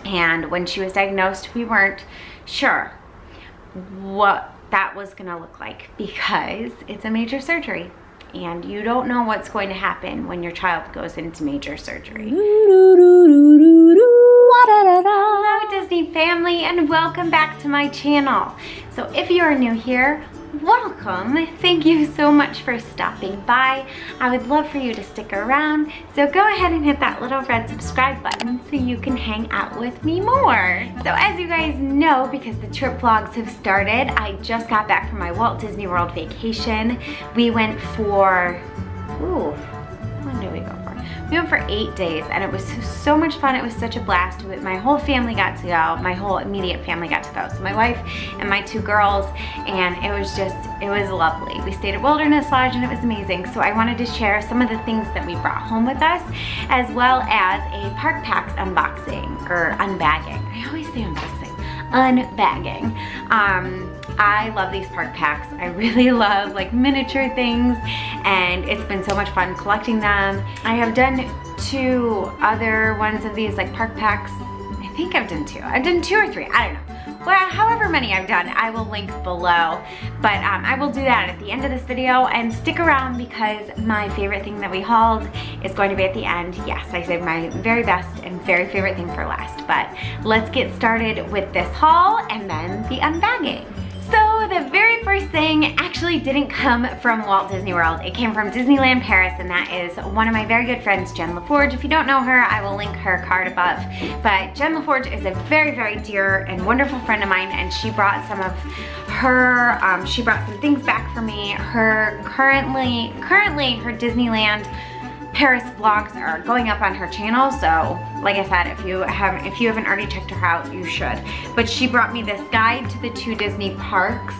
And when she was diagnosed, we weren't sure what that was gonna look like because it's a major surgery. And you don't know what's going to happen when your child goes into major surgery. Hello Disney family, and welcome back to my channel. So if you are new here, welcome. Thank you so much for stopping by. I would love for you to stick around, so go ahead and hit that little red subscribe button so you can hang out with me more. So as you guys know, because the trip vlogs have started, I just got back from my Walt Disney World vacation. We went for, when did we go for? We went for 8 days, and it was so much fun. It was such a blast. My whole family got to go. My whole immediate family got to go. So my wife and my 2 girls, and it was lovely. We stayed at Wilderness Lodge and it was amazing. So I wanted to share some of the things that we brought home with us, as well as a Park Packs unboxing, or unbagging. I always say unboxing. Unbagging. I love these Park Packs. I really love like miniature things, and it's been so much fun collecting them. I have done 2 other ones of these like Park Packs. I think I've done 2. I've done 2 or 3, I don't know. Well, however many I've done, I will link below. But I will do that at the end of this video, and stick around because my favorite thing that we hauled is going to be at the end. Yes, I saved my very best and very favorite thing for last. But let's get started with this haul and then the unbagging. So the very first thing actually didn't come from Walt Disney World. It came from Disneyland Paris, and that is one of my very good friends, Jen LaForge. If you don't know her, I will link her card above. But Jen LaForge is a very, very dear and wonderful friend of mine, and she brought some of her, she brought some things back for me. Her currently her Disneyland Paris vlogs are going up on her channel, so like I said, if you haven't already checked her out, you should. But she brought me this guide to the 2 Disney parks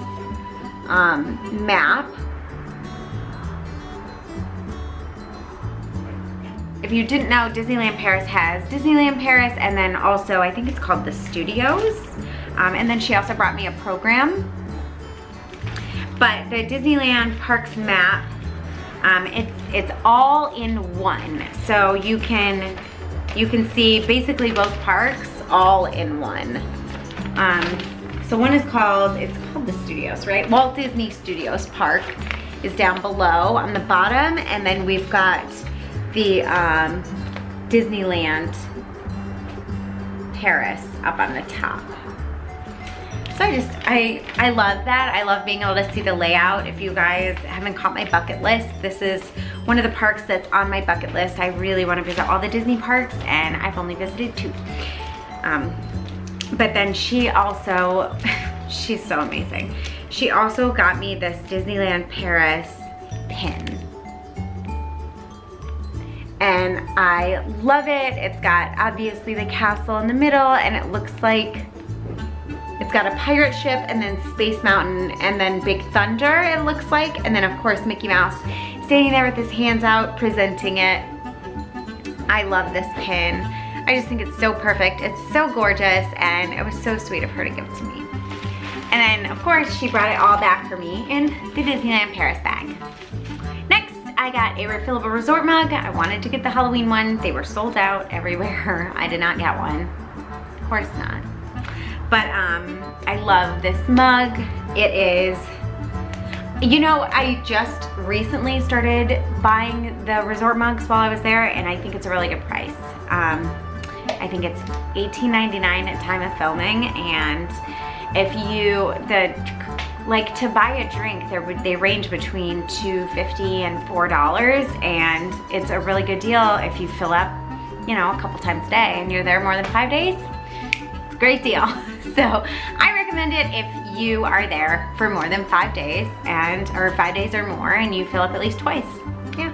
map. If you didn't know, Disneyland Paris has Disneyland Paris, and then also I think it's called the Studios. And then she also brought me a program. But the Disneyland Parks map, it's all in one, so you can see basically both parks all in one. So one is called, it's called the Studios, right? Walt Disney Studios Park is down below on the bottom, and then we've got the Disneyland Paris up on the top. So I love that. I love being able to see the layout. If you guys haven't caught my bucket list, this is one of the parks that's on my bucket list. I really want to visit all the Disney parks, and I've only visited 2. But then she also, she's so amazing. She also got me this Disneyland Paris pin. And I love it. It's got obviously the castle in the middle, and it looks like it's got a pirate ship, and then Space Mountain, and then Big Thunder, it looks like. And then of course Mickey Mouse standing there with his hands out presenting it. I love this pin. I just think it's so perfect. It's so gorgeous, and it was so sweet of her to give it to me. And then of course she brought it all back for me in the Disneyland Paris bag. Next, I got a refillable resort mug. I wanted to get the Halloween one. They were sold out everywhere. I did not get one. Of course not. But I love this mug. It is, you know, I just recently started buying the resort mugs while I was there, and I think it's a really good price. I think it's $18.99 at time of filming, and if you, like to buy a drink, they range between $2.50 and $4, and it's a really good deal if you fill up, you know, a couple times a day and you're there more than 5 days. It's a great deal. So I recommend it if you are there for more than 5 days, or 5 days or more, and you fill up at least twice. Yeah,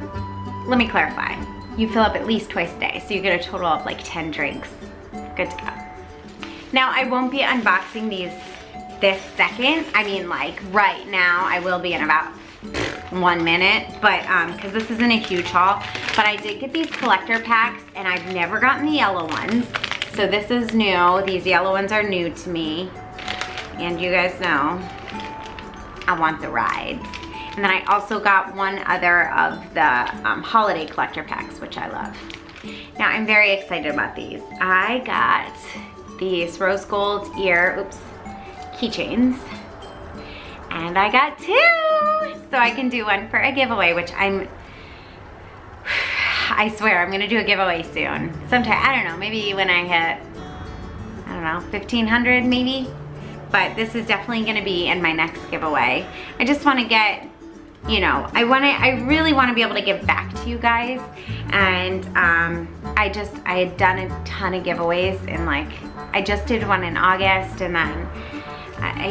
let me clarify. You fill up at least twice a day, so you get a total of like 10 drinks. Good to go. Now I won't be unboxing these this second. I mean, like right now. I will be in about 1 minute, but because this isn't a huge haul. But I did get these collector packs, and I've never gotten the yellow ones. So this is new. These yellow ones are new to me. And you guys know, I want the rides. And then I also got one other of the holiday collector packs, which I love. Now I'm very excited about these. I got these rose gold keychains. And I got 2, so I can do one for a giveaway, which I swear I'm gonna do a giveaway soon. Sometime, I don't know, maybe when I hit, I don't know, 1,500 maybe. But this is definitely gonna be in my next giveaway. I just wanna get, you know, I really wanna be able to give back to you guys. And I had done a ton of giveaways, and like, I just did one in August, and then,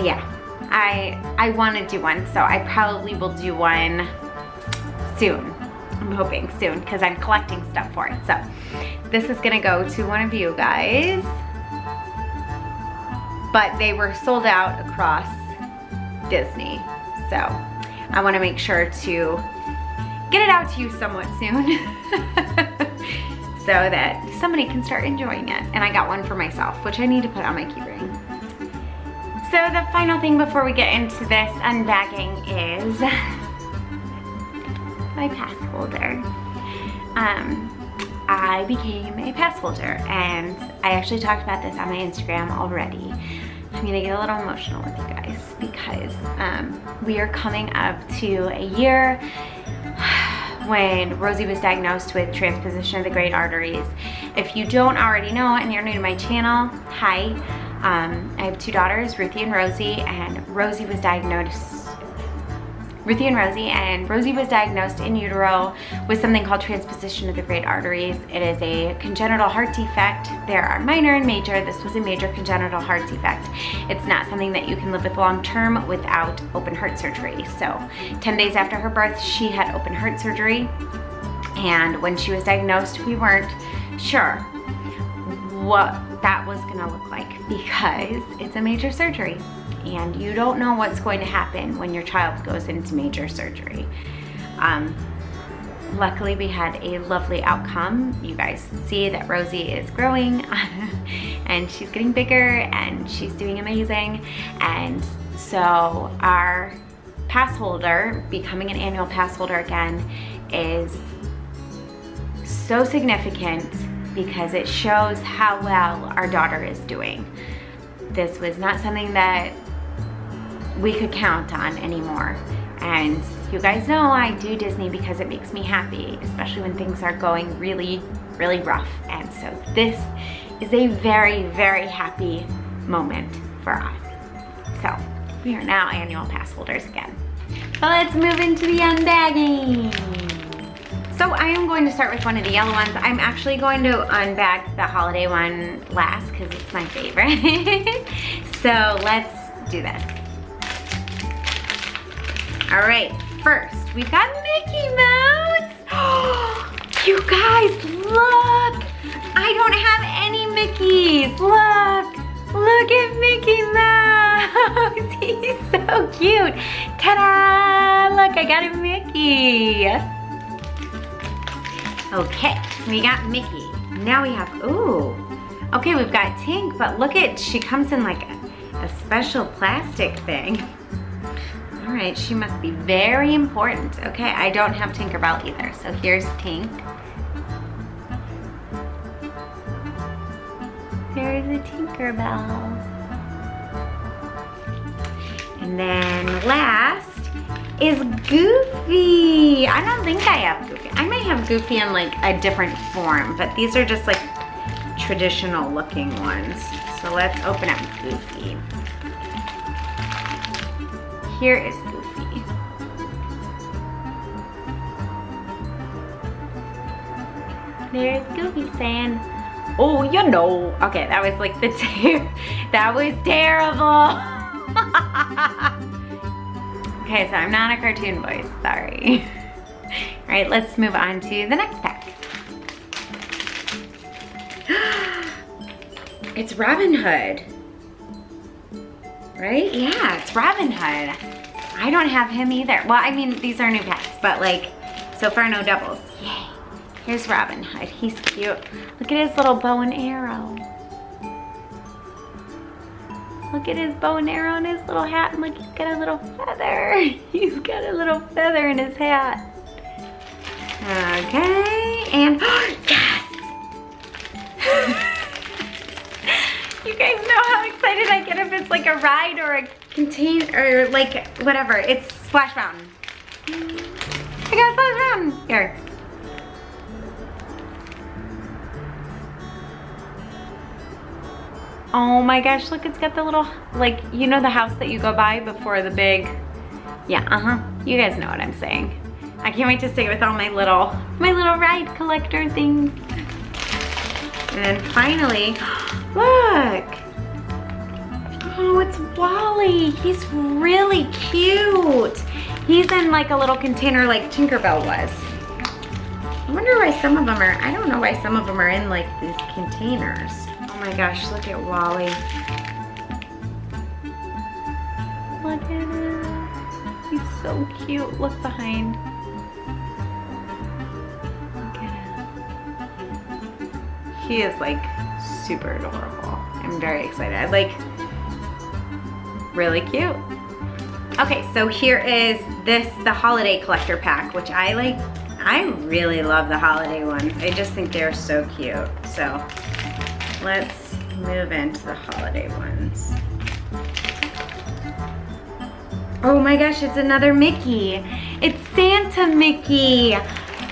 yeah. I want to do one, so I probably will do one soon. I'm hoping soon, because I'm collecting stuff for it. So this is gonna go to one of you guys, but they were sold out across Disney, so I want to make sure to get it out to you somewhat soon so that somebody can start enjoying it. And I got one for myself, which I need to put on my key ring. So the final thing before we get into this unbagging is my pass holder. I became a pass holder, and I actually talked about this on my Instagram already. I'm gonna get a little emotional with you guys because we are coming up to a year when Rosie was diagnosed with transposition of the great arteries. If you don't already know and you're new to my channel, hi. I have 2 daughters, Ruthie and Rosie, and Rosie was diagnosed in utero with something called transposition of the great arteries. It is a congenital heart defect. There are minor and major. This was a major congenital heart defect. It's not something that you can live with long term without open heart surgery. So 10 days after her birth, she had open heart surgery. And when she was diagnosed, we weren't sure what that was gonna look like, because it's a major surgery and you don't know what's going to happen when your child goes into major surgery. Luckily we had a lovely outcome. You guys see that Rosie is growing and she's getting bigger and she's doing amazing. And so our pass holder, becoming an annual pass holder again, is so significant because it shows how well our daughter is doing. This was not something that we could count on anymore. And you guys know I do Disney because it makes me happy, especially when things are going really, really rough. And so this is a very, very happy moment for us. So we are now annual pass holders again. But let's move into the unbagging. So I am going to start with one of the yellow ones. I'm actually going to unbag the holiday one last because it's my favorite. So let's do this. All right, first we've got Mickey Mouse. You guys, look. I don't have any Mickeys. Look at Mickey Mouse. He's so cute. Ta-da, look, I got a Mickey. Okay, we got Mickey. Now we have, ooh. Okay, we've got Tink, but look at, she comes in like a special plastic thing. All right, she must be very important. Okay, I don't have Tinkerbell either, so here's Tink. There's a Tinkerbell. And then last is Goofy. I don't think I have Goofy. I might have Goofy in like a different form, but these are just like traditional looking ones. So let's open up Goofy. Here is Goofy. There's Goofy saying, oh, you know. Okay, that was like that was terrible. Okay, so I'm not a cartoon voice, sorry. All right, let's move on to the next pack. It's Robin Hood. Right? Yeah, it's Robin Hood. I don't have him either. Well, I mean, these are new packs, but like, so far no doubles. Yay. Here's Robin Hood. He's cute. Look at his little bow and arrow. Look at his bow and arrow and his little hat, and look, he's got a little feather. He's got a little feather in his hat. Okay, and yes! You guys know how excited I get if it's like a ride or a container or like whatever. It's Splash Mountain. I got Splash Mountain. Here. Oh my gosh, look, it's got the little, like, you know the house that you go by before the big, yeah, you guys know what I'm saying. I can't wait to stay with all my little ride collector things. And then finally, look. Oh, it's Wally. He's really cute. He's in like a little container like Tinkerbell was. I wonder why some of them are, I don't know why some of them are in like these containers. Oh my gosh, look at Wally. Look at him. He's so cute. Look behind. Look at him. He is like super adorable. I'm very excited. Like, really cute. Okay, so here is the holiday collector pack, which I like. I really love the holiday ones. I just think they're so cute. So let's move into the holiday ones. Oh my gosh, it's another Mickey. It's Santa Mickey.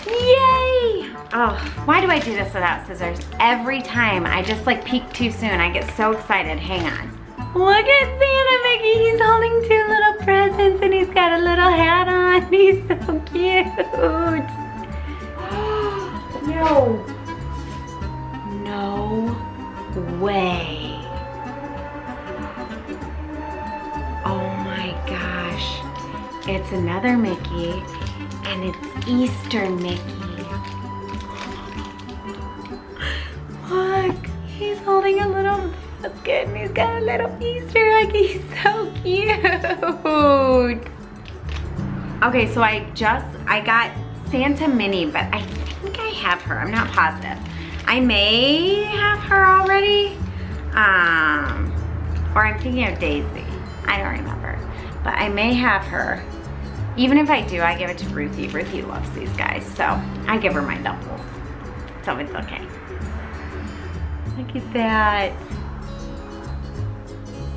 Yay! Oh, why do I do this without scissors? Every time I just like peek too soon. I get so excited. Hang on. Look at Santa Mickey. He's holding 2 little presents and he's got a little hat on. He's so cute. No. No way. Oh my gosh. It's another Mickey and it's Easter Mickey. Look, he's holding a little basket and he's got a little Easter egg. He's so cute. Okay, so I got Santa Minnie, but I think I have her. I'm not positive. I may have her already. Or I'm thinking of Daisy. I don't remember. But I may have her. Even if I do, I give it to Ruthie. Ruthie loves these guys, so I give her my doubles. So it's okay. Look at that.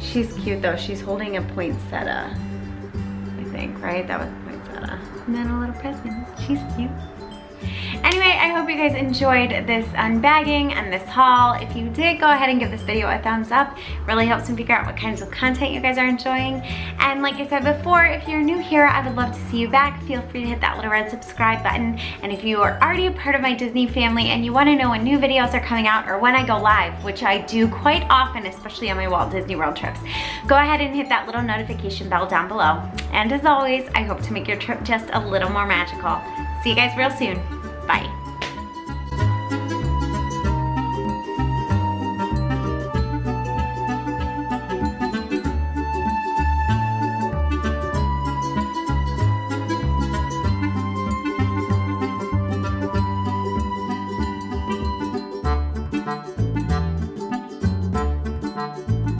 She's cute though. She's holding a poinsettia, I think, right? That was a poinsettia. And then a little present. She's cute. Anyway, I hope you guys enjoyed this unbagging and this haul. If you did, go ahead and give this video a thumbs up. Really helps me figure out what kinds of content you guys are enjoying. And like I said before, if you're new here, I would love to see you back. Feel free to hit that little red subscribe button. And if you are already a part of my Disney family and you want to know when new videos are coming out or when I go live, which I do quite often, especially on my Walt Disney World trips, go ahead and hit that little notification bell down below. And as always, I hope to make your trip just a little more magical. See you guys real soon.